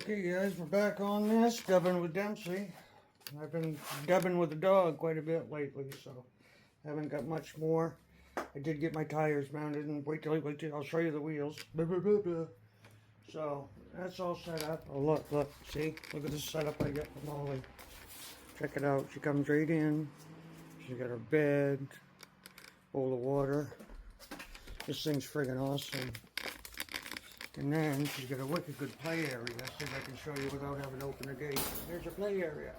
Okay guys, we're back on this, dubbing with Dempsey. I've been dubbing with the dog quite a bit lately, so haven't got much more. I did get my tires mounted, and wait till I'll show you the wheels. Blah, blah, blah, blah. So that's all set up. Oh look, see? Look at this setup I got from Molly. Check it out. She comes right in. She's got her bed, bowl of water. This thing's friggin' awesome. And then she's got a wicked good play area. See if I can show you without having to open the gate. There's a play area.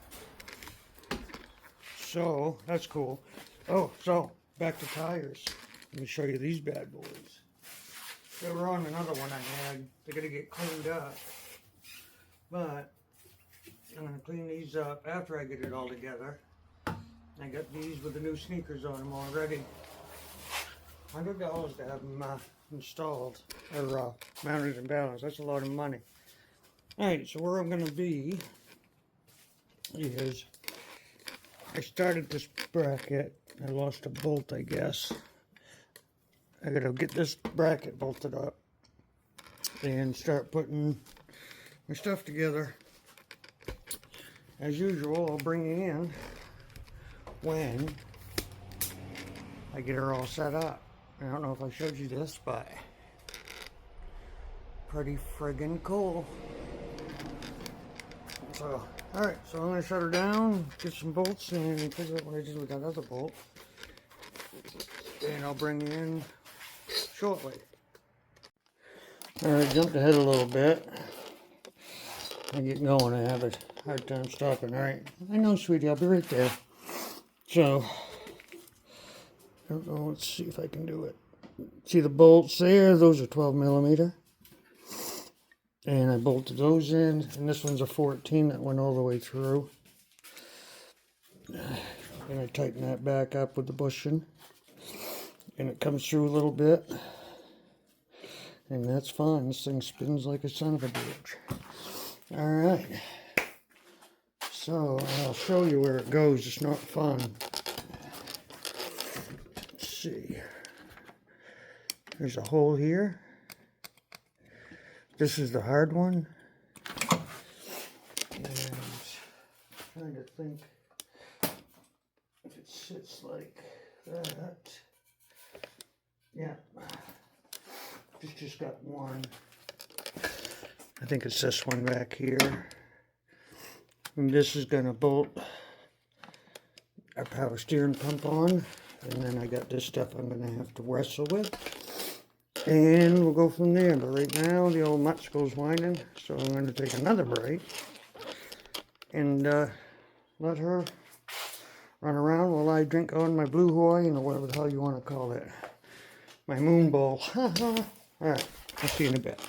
So, that's cool. Oh, so, back to tires. Let me show you these bad boys. They were on another one I had. They're going to get cleaned up. But, I'm going to clean these up after I get it all together. I got these with the new sneakers on them already. $100 to have them installed, or mounted and balanced. That's a lot of money. Alright, so where I'm going to be is, I started this bracket. I lost a bolt, I guess. I got to get this bracket bolted up and start putting my stuff together. As usual, I'll bring you in when I get her all set up. I don't know if I showed you this, but pretty friggin' cool. So, alright, so I'm going to shut her down, get some bolts, and figure out what I did with that other bolt. And I'll bring you in shortly. Alright, jumped ahead a little bit. I get going, I have a hard time stopping. Alright, I know, sweetie, I'll be right there. So, I don't know, let's see if I can do it. See the bolts there? Those are 12mm. And I bolted those in. And this one's a 14 that went all the way through. And I tighten that back up with the bushing. And it comes through a little bit. And that's fine. This thing spins like a son of a bitch. Alright. So, I'll show you where it goes. It's not fun. See, there's a hole here. This is the hard one. And I'm trying to think if it sits like that. Yeah, it's just got one. I think it's this one back here. And this is gonna bolt our power steering pump on. And then I got this stuff I'm going to have to wrestle with. And we'll go from there. But right now, the old Mutz goes whining. So I'm going to take another break. And let her run around while I drink on my Blue Hawaiian, or whatever the hell you want to call it. My moon bowl. Alright, I'll see you in a bit.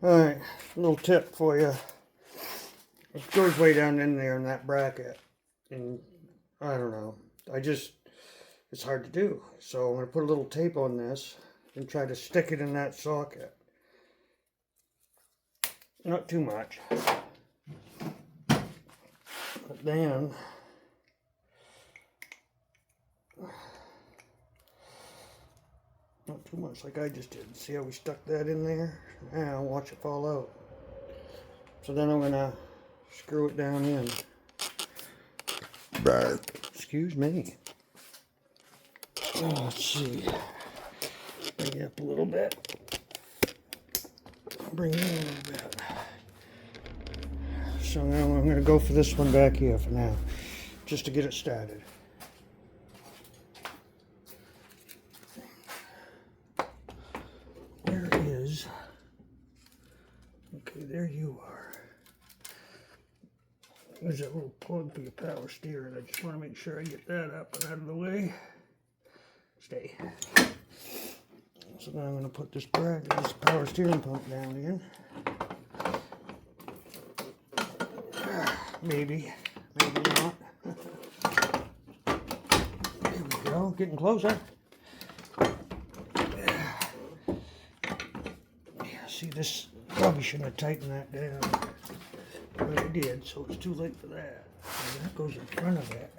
Alright, a little tip for you. It goes way down in there in that bracket. And I don't know. It's hard to do. So I'm going to put a little tape on this and try to stick it in that socket. Not too much. But then, not too much like I just did. See how we stuck that in there? Now watch it fall out. So then I'm going to screw it down in. Excuse me. Let's see. Bring it up a little bit. Bring it in a little bit. So now I'm going to go for this one back here for now, just to get it started. There it is. Okay, there you are. There's that little plug for your power steering. I just want to make sure I get that up and out of the way. Stay. So now I'm going to put this power steering pump down in. Maybe not. There we go, getting closer. Yeah, see, this probably shouldn't have tightened that down, but I did, so it's too late for that. And that goes in front of it.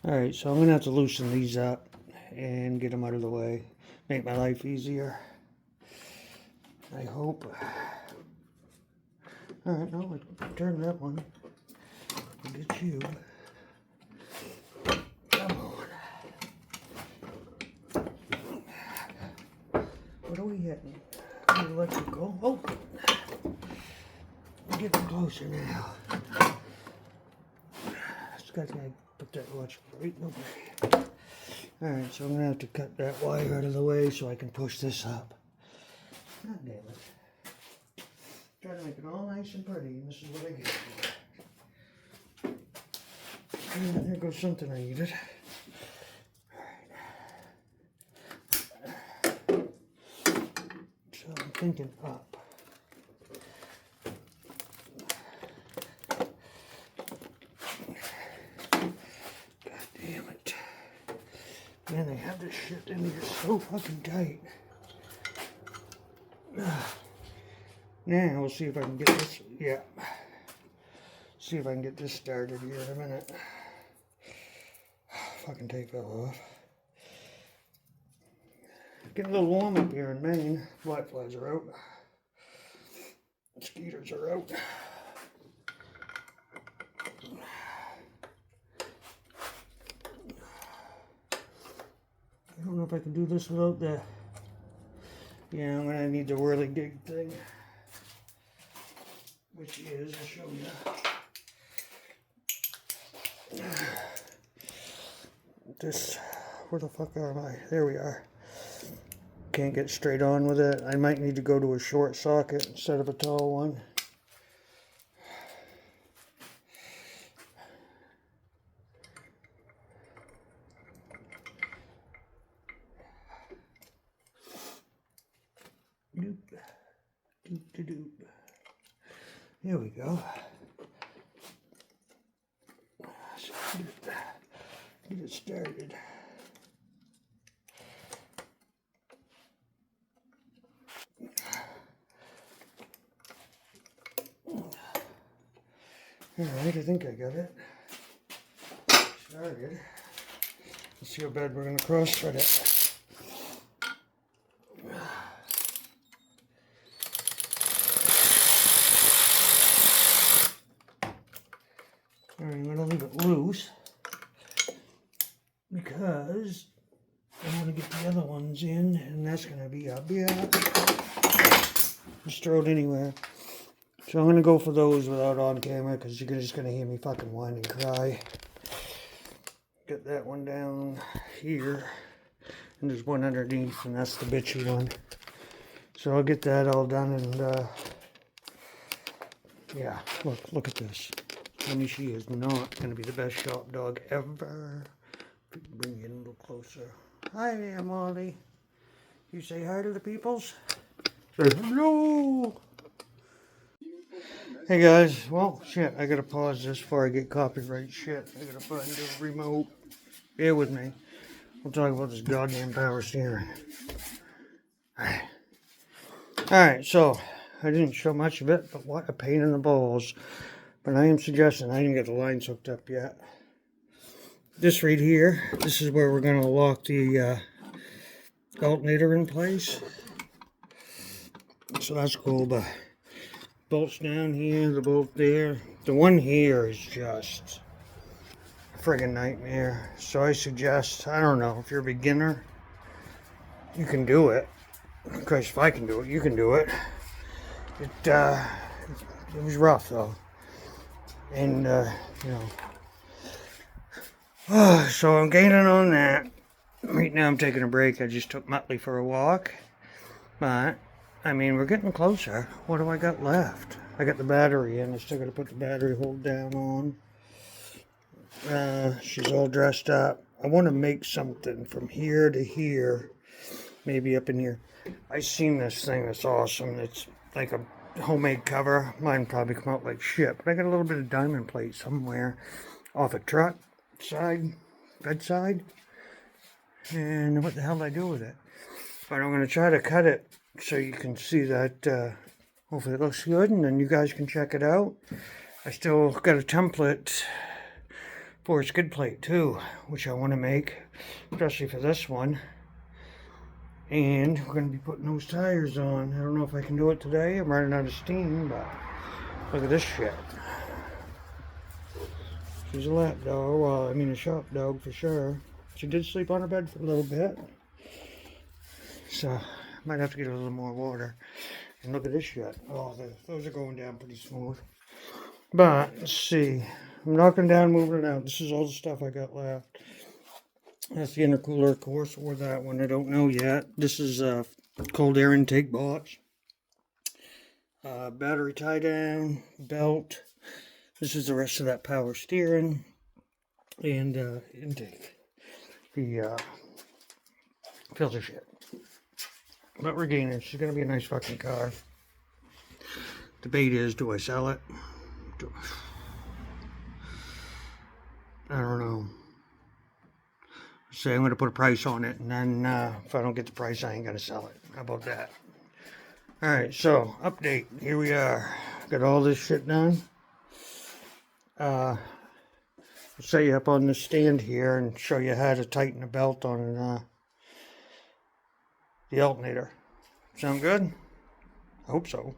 Alright, so I'm going to have to loosen these up and get them out of the way. Make my life easier. I hope. Alright, no, I turn that one. I'll get you. Come on. What are we hitting? The electrical. Oh! We're getting closer now. Just got to put that electrical right in the way. Alright, so I'm going to have to cut that wire out of the way so I can push this up. God damn it. Try to make it all nice and pretty, and this is what I get for it. And there goes something I needed. Alright. So I'm thinking up. God damn it. Man, they have this shit in here so fucking tight. Now we'll see if I can get this. Yeah. See if I can get this started here in a minute. Fucking tape fell off. Getting a little warm up here in Maine. Black flies are out. Mosquitoes are out. I don't know if I can do this without the. Yeah, I'm gonna need the whirligig thing. Which is, I'll show you. This, where the fuck am I? There we are. Can't get straight on with it. I might need to go to a short socket instead of a tall one. Doop. Doop de doop. Here we go. So get it started. Alright, I think I got it started. Let's see how bad we're going to cross thread it. Alright, I'm going to leave it loose because I want to get the other ones in, and that's going to be a bit. Just throw it anywhere. So I'm going to go for those without on camera because you're just going to hear me fucking whine and cry. Get that one down here. And there's one underneath, and that's the bitchy one. So I'll get that all done, and yeah, look at this. Honey, she is not going to be the best shop dog ever. Bring you in a little closer. Hi there, Molly. You say hi to the peoples? Say hello! Hey guys, well, shit, I gotta pause this before I get copyright shit. I gotta find the remote. Bear with me. We'll talk about this goddamn power steering. Alright, so, I didn't show much of it, but what a pain in the balls. But I am suggesting, I didn't get the lines hooked up yet. This right here, this is where we're gonna lock the alternator in place. So that's cool, but bolts down here, the bolt there. The one here is just a friggin' nightmare. So I suggest, I don't know, if you're a beginner, you can do it. Of course, if I can do it, you can do it. It was rough though. And, you know. So I'm gaining on that. Right now I'm taking a break. I just took Muttley for a walk. But I mean, we're getting closer. What do I got left? I got the battery in. I still got to put the battery hold down on. She's all dressed up. I want to make something from here to here. Maybe up in here. I seen this thing that's awesome. It's like a homemade cover. Mine probably come out like shit. But I got a little bit of diamond plate somewhere off a truck side, bedside. And what the hell did I do with it? But I'm going to try to cut it so you can see that hopefully it looks good, and then you guys can check it out. I still got a template for a skid plate too, which I want to make, especially for this one. And we're going to be putting those tires on. I don't know if I can do it today. I'm running out of steam, but look at this shit. She's a lap dog. Well, I mean a shop dog for sure. She did sleep on her bed for a little bit. So, might have to get a little more water. And look at this shit. Oh, those are going down pretty smooth. But, let's see. I'm knocking down, moving it out. This is all the stuff I got left. That's the intercooler, of course, or that one. I don't know yet. This is a cold air intake box. Battery tie down, belt. This is the rest of that power steering and intake. The filter shit. But we're gaining. She's gonna be a nice fucking car. Debate is, do I sell it? I don't know. Say I'm gonna put a price on it, and then if I don't get the price, I ain't gonna sell it. How about that? All right. So update. Here we are. Got all this shit done. I'll set you up on the stand here and show you how to tighten the belt on the alternator. Sound good? I hope so.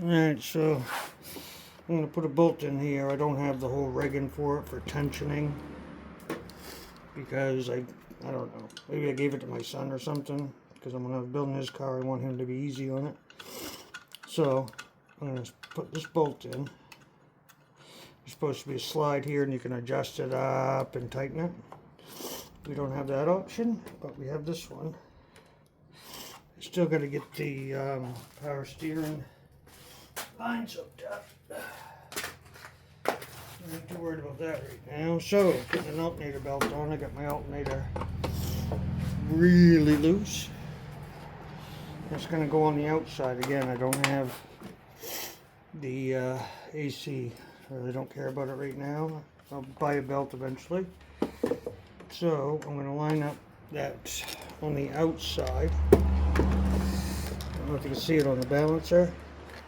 Alright, so I'm going to put a bolt in here. I don't have the whole rigging for it for tensioning because I don't know. Maybe I gave it to my son or something because when I was building his car I want him to be easy on it. So I'm going to put this bolt in. There's supposed to be a slide here and you can adjust it up and tighten it. We don't have that option, but we have this one. Still got to get the power steering lines hooked up. I'm not too worried about that right now. So, putting an alternator belt on. I got my alternator really loose. It's going to go on the outside again. I don't have the AC. I really don't care about it right now. I'll buy a belt eventually. So, I'm going to line up that on the outside. I don't know if you can see it on the balancer.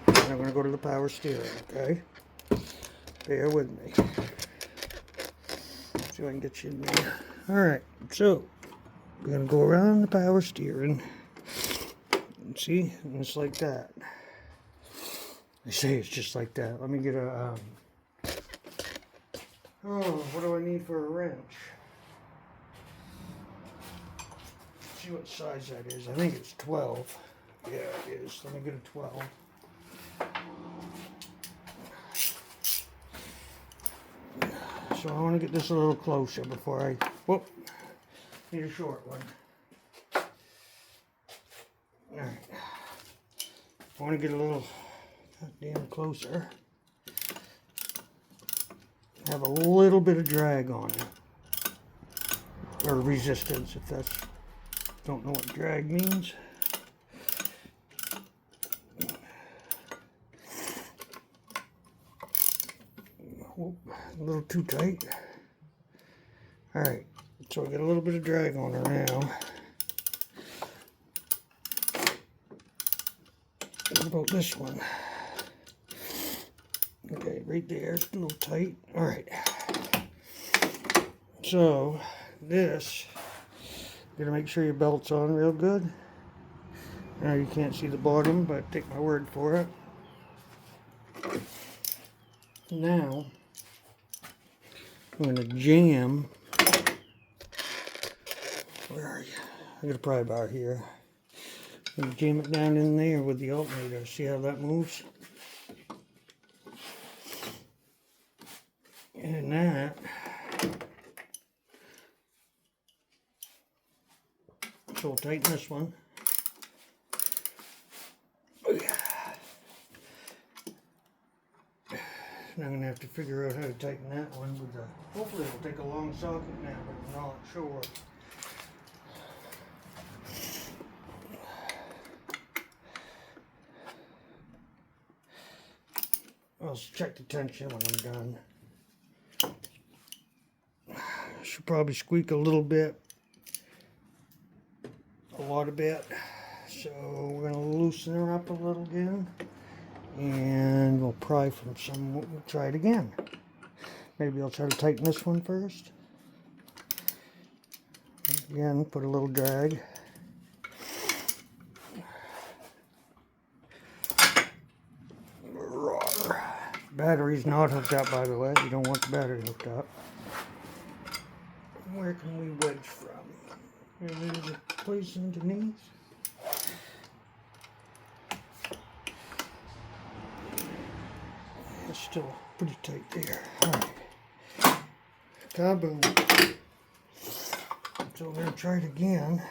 And I'm going to go to the power steering, okay? Bear with me. See if I can get you in there. Alright, so we're going to go around the power steering. And see? And it's like that. I say it's just like that. Let me get a... oh, what do I need for a wrench? Let's see what size that is. I think it's 12. Yeah, it is. Let me get a 12. So I want to get this a little closer before I... whoop. Need a short one. Alright. I want to get a little goddamn closer. Have a little bit of drag on it. Or resistance, if that's... don't know what drag means. A little too tight. Alright, so I got a little bit of drag on her now. What about this one? Okay, right there, it's a little tight. Alright. So, this, you gotta make sure your belt's on real good. Now you can't see the bottom, but take my word for it. Now, I'm going to jam, where are you? I got a pry bar here. I'm going to jam it down in there with the alternator. See how that moves? And that, so we'll tighten this one. And I'm going to have to figure out how to tighten that one with the, hopefully it'll take a long socket now, but I'm not sure. I'll check the tension when I'm done. Should probably squeak a little bit, a lot of bit. So we're going to loosen her up a little again. And we'll pry from some, we'll try it again. Maybe I'll try to tighten this one first. Again, put a little drag. battery's not hooked up, by the way. You don't want the battery hooked up. Where can we wedge from? There's a place underneath. It's still pretty tight there. Alright. Kaboom. So we're going to try it again.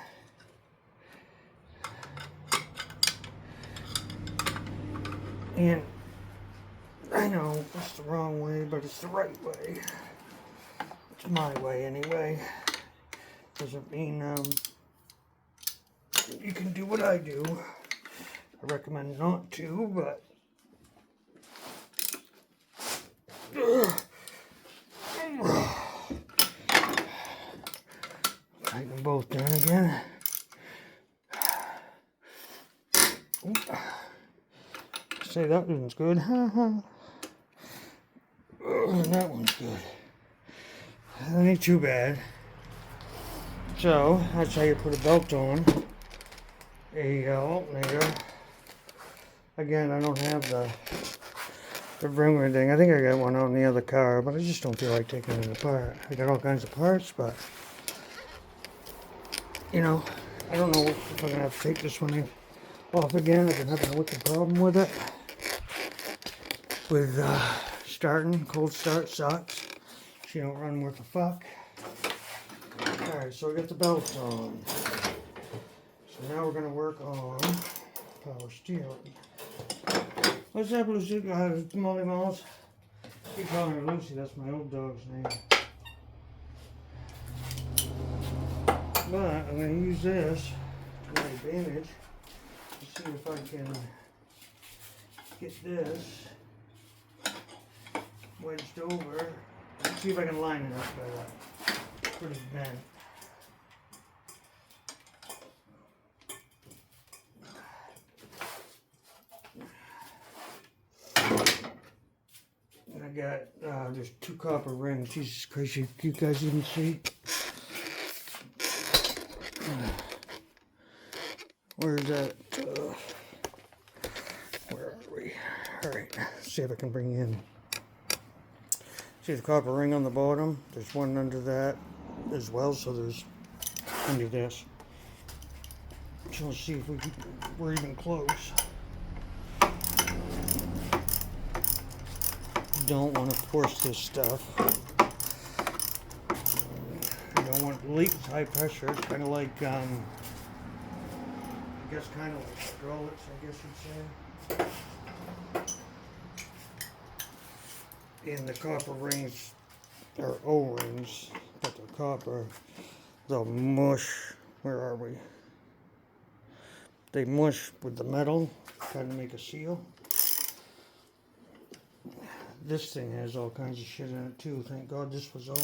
And I know it's the wrong way, but it's the right way. It's my way anyway. Doesn't mean you can do what I do. I recommend not to, but tighten them both down again. Say that one's good. And that one's good. That ain't too bad. So that's how you put a belt on a alternator. Again, I don't have the ring or anything. I think I got one on the other car, but I just don't feel like taking it apart. I got all kinds of parts, but you know, I don't know if I'm gonna have to take this one off again. I've been having a wicked problem with it. With starting, cold start sucks. She don't run worth a fuck. Alright, so we got the belt on. So now we're gonna work on power steering. What's up, Lucy? Molly Malls? Keep calling her Lucy, that's my old dog's name. But I'm gonna use this to my advantage to see if I can get this wedged over. Let's see if I can line it up better. Pretty bent. And I got, there's 2 copper rings. Jesus Christ, you guys didn't see? Where's that? Where are we? Alright, see if I can bring you in. See the copper ring on the bottom? There's one under that as well, so there's under this. So let's see if we're even close. Don't want to force this stuff. You don't want it to leak. It's high pressure. It's kind of like, I guess kind of like hydraulics, I guess you'd say. And the copper rings are O-rings, but they're copper. They'll mush. Where are we? They mush with the metal, trying to make a seal. This thing has all kinds of shit in it too. Thank God this was on.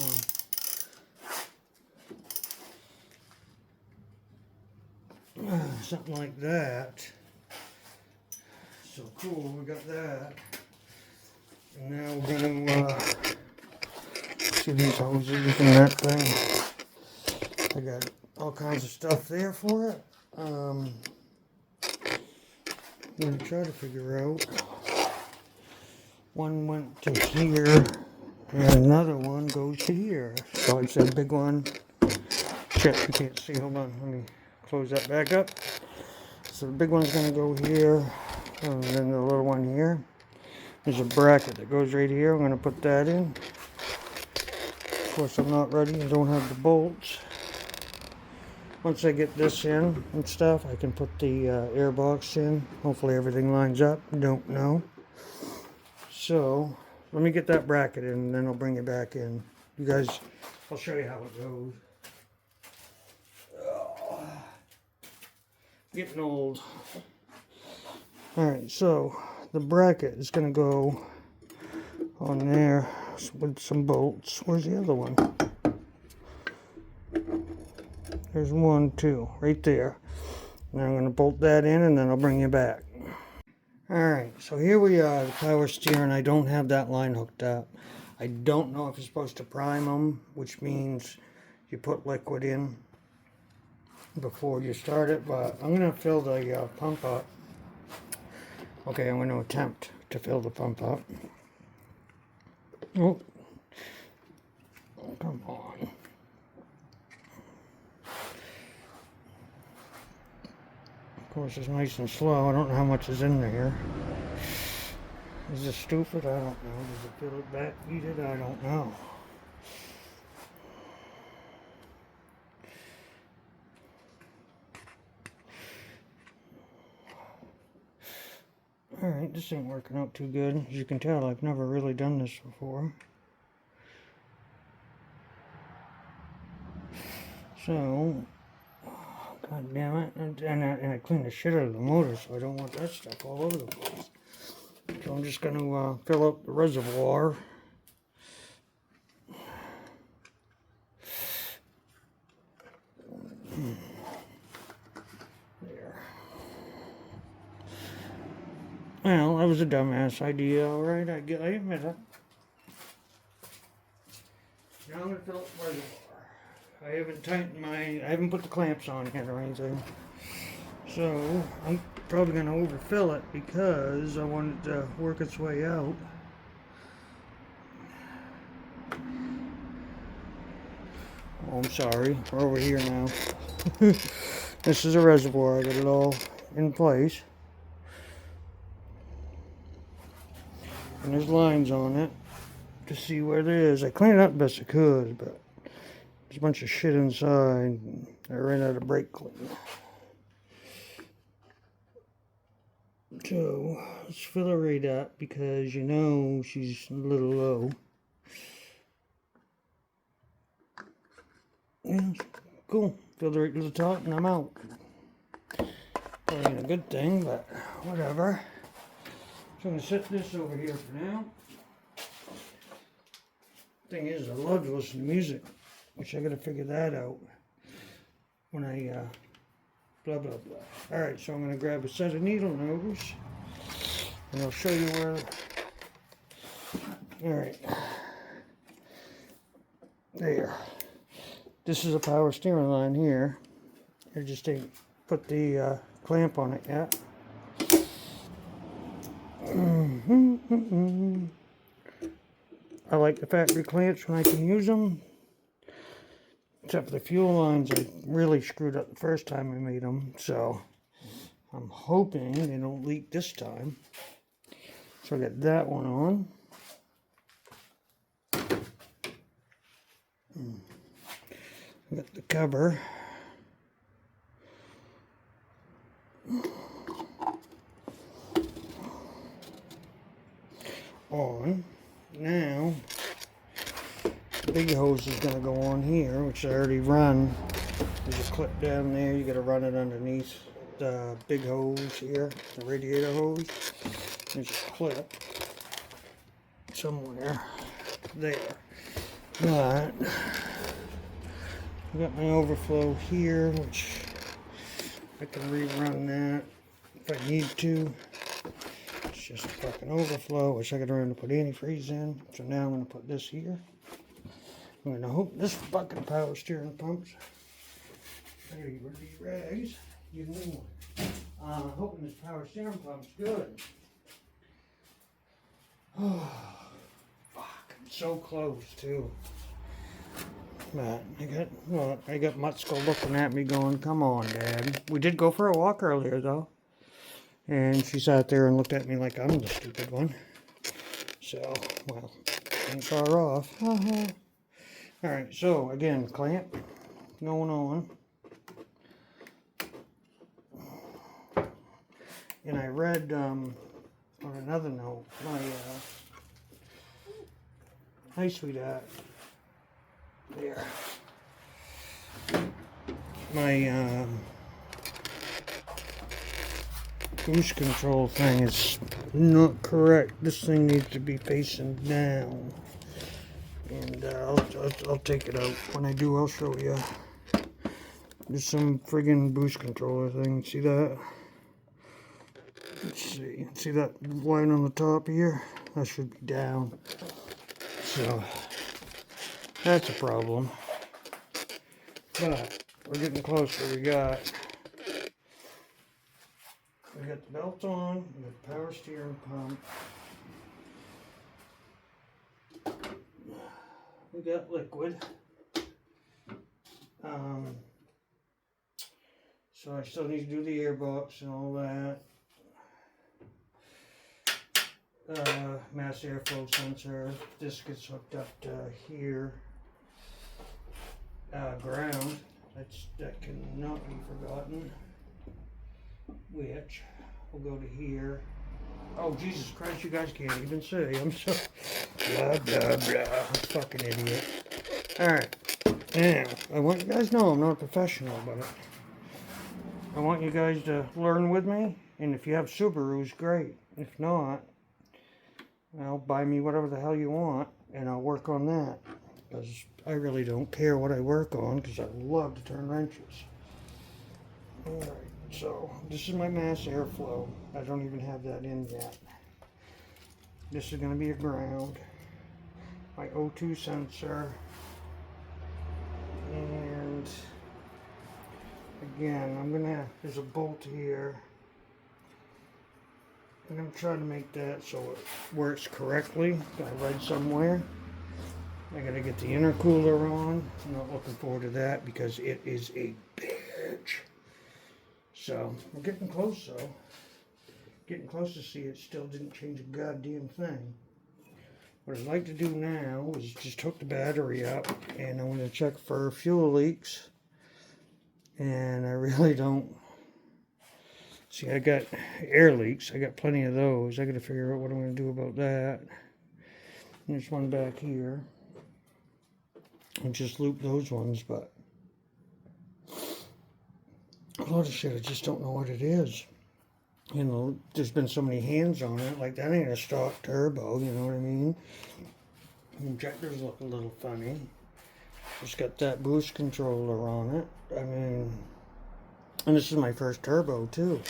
Something like that. So cool, we got that. And now we're gonna see these hoses and that thing. I got all kinds of stuff there for it. I'm gonna try to figure out. One went to here, and another one goes to here. So it's a big one. Shit, you can't see. Hold on, let me close that back up. So the big one's gonna go here, and then the little one here. There's a bracket that goes right here. I'm gonna put that in. Of course, I'm not ready and don't have the bolts. Once I get this in and stuff, I can put the air box in. Hopefully everything lines up. Don't know. So, let me get that bracket in, and then I'll bring it back in. You guys, I'll show you how it goes. Getting old. Alright, so the bracket is going to go on there with some bolts. Where's the other one? There's 1, 2, right there. And I'm going to bolt that in, and then I'll bring you back. Alright, so here we are, the power steering. I don't have that line hooked up. I don't know if you're supposed to prime them, which means you put liquid in before you start it, but I'm going to fill the pump up. Okay, I'm going to attempt to fill the pump up. Oh, come on. Of course, it's nice and slow. I don't know how much is in there. Is this stupid? I don't know. Does it fill it back? Eat it? I don't know. Alright, this ain't working out too good. As you can tell, I've never really done this before. So, god damn it. And I cleaned the shit out of the motor, so I don't want that stuff all over the place. So I'm just going to fill up the reservoir. There. Well, that was a dumbass idea, alright, I admit it. Now I'm going to fill up the reservoir. I haven't put the clamps on yet or anything. So, I'm probably going to overfill it because I want it to work its way out. Oh, I'm sorry. We're over here now. This is a reservoir. I got it all in place. And there's lines on it to see where it is. I cleaned it up best I could, but there's a bunch of shit inside. I ran out of brake clean. So, let's fill her right up because you know she's a little low. Yeah, cool. Fill her right to the top and I'm out. Probably ain't a good thing, but whatever. So I'm going to set this over here for now. Thing is, I love to listen to music, which I got to figure that out when I blah blah blah. Alright, so I'm going to grab a set of needle nose and I'll show you where. Alright, there. This is a power steering line here. I just ain't put the clamp on it yet. I like the factory clamps when I can use them. Except for the fuel lines, I really screwed up the first time I made them. So I'm hoping they don't leak this time. So I got that one on. I got the cover. On. Now, the big hose is going to go on here, which I already run. There's a clip down there. You got to run it underneath the big hose here, the radiator hose. There's a clip somewhere there. But I got my overflow here, which I can rerun that if I need to. It's just a fucking overflow. Wish I could remember to put antifreeze in. So now I'm going to put this here. I'm going to hope this fucking power steering pump's. There you were, these rags. You new one. Hoping this power steering pump's good. Oh, fuck. I'm so close, too. But I got Mutsko looking at me going, come on, Dad. We did go for a walk earlier, though. And she sat there and looked at me like I'm the stupid one. So, well, ain't far off. Alright, so, again, clamp going on. And I read, on another note, my, hi, sweetheart. There. My, boost control thing is not correct. This thing needs to be facing down. And I'll take it out. When I do, I'll show you. There's some friggin' boost controller thing. See that? Let's see. See that line on the top here? That should be down. So, that's a problem. But, we're getting closer. We got the belt on, we got the power steering pump. we got liquid. So I still need to do the airbox and all that. Mass airflow sensor. This gets hooked up to here. Ground. That cannot be forgotten. Which will go to here. Oh, Jesus Christ, you guys can't even see. I'm so blah blah blah. Fucking idiot. Alright. Now, I want you guys to know I'm not a professional, but I want you guys to learn with me. And if you have Subarus, great. If not, well, buy me whatever the hell you want, and I'll work on that. Because I really don't care what I work on, because I love to turn wrenches. Alright, so this is my mass airflow. I don't even have that in yet. This is going to be a ground. My O2 sensor. And again, there's a bolt here. I'm going to try to make that so it works correctly. I read somewhere. I got to get the intercooler on. I'm not looking forward to that because it is a bitch. So, we're getting close though. Getting close to see it still didn't change a goddamn thing. What I'd like to do now is just hook the battery up, and I want to check for fuel leaks. And I really don't. See, I got air leaks. I got plenty of those. I got to figure out what I'm going to do about that. And there's one back here. I'll just loop those ones, but a lot of shit, I just don't know what it is. You know, there's been so many hands on it, like that ain't a stock turbo, you know what I mean? Injectors look a little funny. It's got that boost controller on it. I mean, and this is my first turbo too,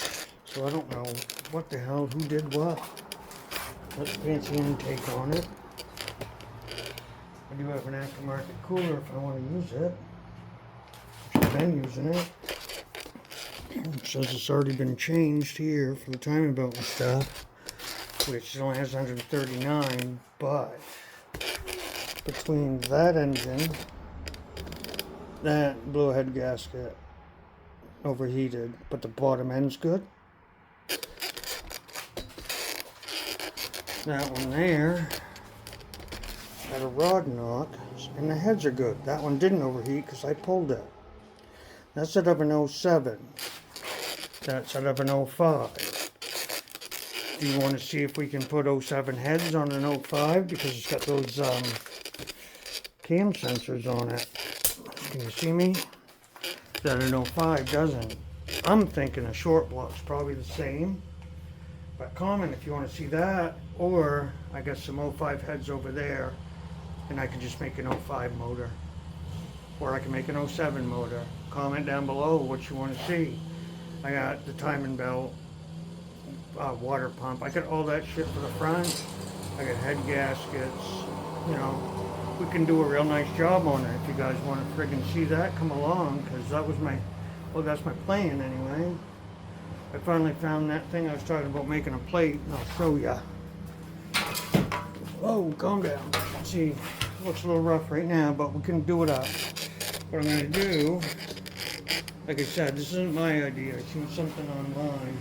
so I don't know what the hell, who did what. Let's fancy intake on it. I do have an aftermarket cooler if I want to use it. I've been using it. It says it's already been changed here for the timing belt and stuff, which only has 139, but between that engine, that blew a head gasket, overheated, but the bottom end's good. That one there had a rod knock, and the heads are good. That one didn't overheat because I pulled it. That's set up in 07. That's set up in 05. Do you want to see if we can put 07 heads on an 05? Because it's got those cam sensors on it. Can you see me? That an 05 doesn't. I'm thinking a short block's probably the same. But comment if you want to see that. Or I got some 05 heads over there, and I can just make an 05 motor. Or I can make an 07 motor. Comment down below what you want to see. I got the timing belt, water pump. I got all that shit for the front. I got head gaskets. You know, we can do a real nice job on it. If you guys want to friggin' see that, come along, because that was my, well, that's my plan anyway. I finally found that thing I was talking about, making a plate, and I'll show ya. Oh, calm down. See, it looks a little rough right now, but we can do it up. What I'm going to do, like I said, this isn't my idea. I seen something online.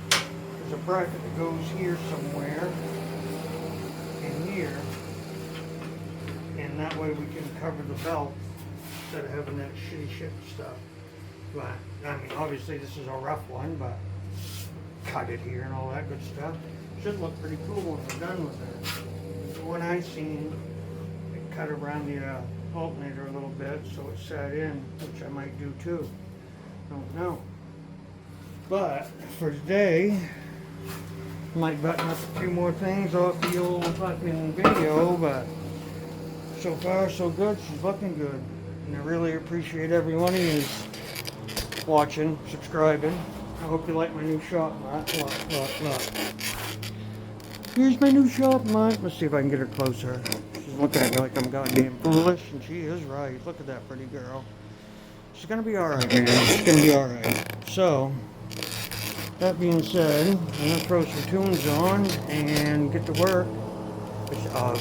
There's a bracket that goes here somewhere, and here, and that way we can cover the belt instead of having that shitty shit stuff. But, I mean, obviously this is a rough one, but cut it here and all that good stuff. Should look pretty cool when we're done with it. The one I seen, it cut around the alternator a little bit so it sat in, which I might do too. Don't know. But for today, I might button up a few more things off the old fucking video, but so far so good. She's looking good. And I really appreciate every one of you watching, subscribing. I hope you like my new shop mat. Look. Here's my new shop mat. Let's see if I can get her closer. She's looking at me like I'm goddamn foolish, and she is right. Look at that pretty girl. She's gonna be alright, man. She's gonna be alright. So, that being said, I'm gonna throw some tunes on and get to work.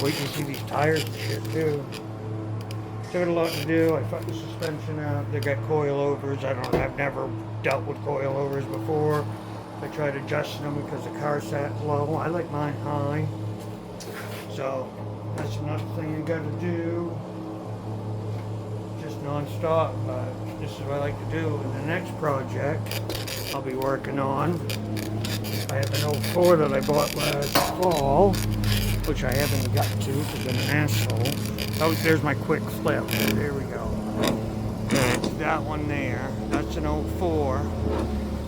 Wait till you see these tires and shit too. So I got a lot to do. I fucked the suspension out. They got coilovers. I've never dealt with coilovers before. I tried adjusting them because the car sat low. I like mine high. So that's another thing you got to do. Just non-stop, but this is what I like to do. And the next project I'll be working on, I have an 04 that I bought last fall, which I haven't got to because I'm an asshole. Oh, there's my quick flip. There we go. That one there, that's an 04.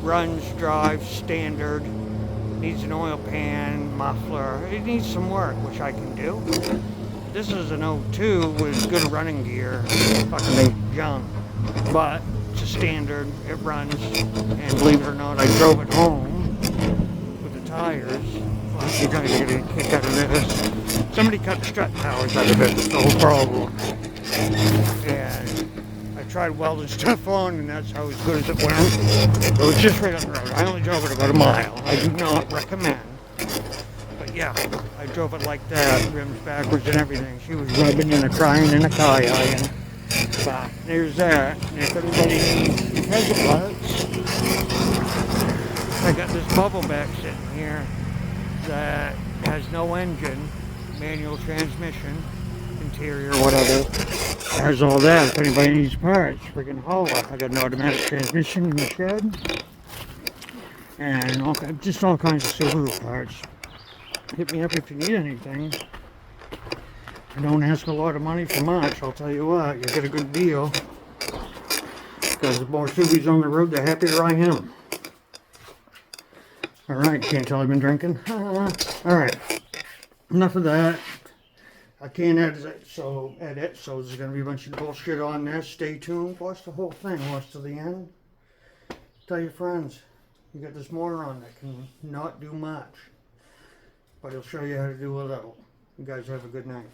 Runs, drives, standard. Needs an oil pan, muffler. It needs some work, which I can do. This is an 02 with good running gear. Fucking junk. But it's a standard. It runs. And believe it or not, I drove it home with the tires. Well, you're going to get a kick out of this. Somebody cut the strut towers out of it. That's the whole problem. And I tried welding stuff on, and that's how as good as it went. It was just right on the road. I only drove it about a mile. I do not recommend. But yeah, I drove it like that, rims backwards and everything. She was rubbing and crying and a-ki-ying. But there's that. And if anybody needs hesitates, I got this bubble back sitting here that has no engine, manual transmission, interior, whatever. Has all that. If anybody needs parts, freaking holler. I got an automatic transmission in the shed. And just all kinds of Subaru parts. Hit me up if you need anything. I don't ask a lot of money for much, I'll tell you what. You get a good deal. Because the more Subies on the road, the happier I am. Alright, can't tell I've been drinking. Alright, enough of that. I can't edit, so there's going to be a bunch of bullshit on this. Stay tuned. Watch the whole thing. Watch to the end. Tell your friends. You got this moron that can not do much. But he'll show you how to do a little. You guys have a good night.